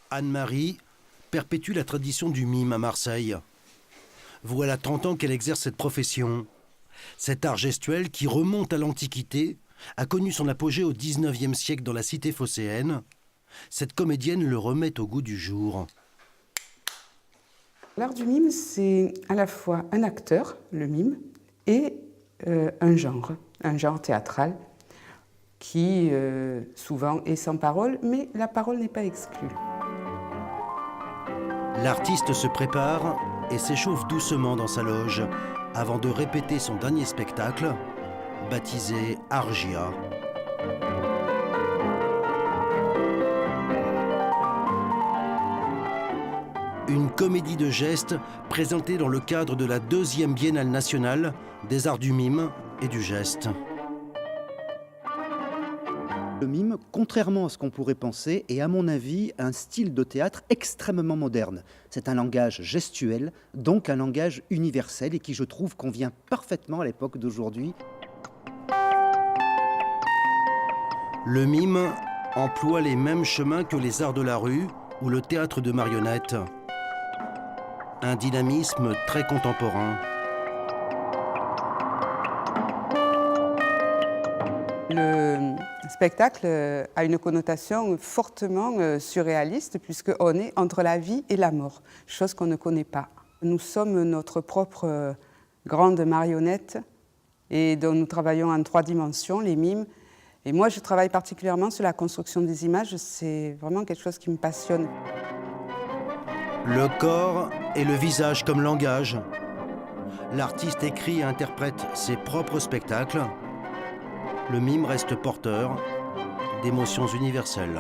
Anne-Marie perpétue la tradition du mime à Marseille. Voilà 30 ans qu'elle exerce cette profession. Cet art gestuel qui remonte à l'Antiquité a connu son apogée au XIXe siècle dans la cité phocéenne. Cette comédienne le remet au goût du jour. L'art du mime, c'est à la fois un acteur, le mime, et un genre théâtral qui souvent est sans parole, mais la parole n'est pas exclue. L'artiste se prépare et s'échauffe doucement dans sa loge avant de répéter son dernier spectacle, baptisé Argia. Une comédie de gestes présentée dans le cadre de la 2e Biennale nationale des arts du mime et du geste. Le mime, contrairement à ce qu'on pourrait penser, est à mon avis un style de théâtre extrêmement moderne. C'est un langage gestuel, donc un langage universel et qui, je trouve, convient parfaitement à l'époque d'aujourd'hui. Le mime emploie les mêmes chemins que les arts de la rue ou le théâtre de marionnettes. Un dynamisme très contemporain. Le spectacle a une connotation fortement surréaliste puisqu'on est entre la vie et la mort, chose qu'on ne connaît pas. Nous sommes notre propre grande marionnette et dont nous travaillons en 3 dimensions, les mimes. Et moi, je travaille particulièrement sur la construction des images, c'est vraiment quelque chose qui me passionne. Le corps et le visage comme langage. L'artiste écrit et interprète ses propres spectacles. Le mime reste porteur d'émotions universelles.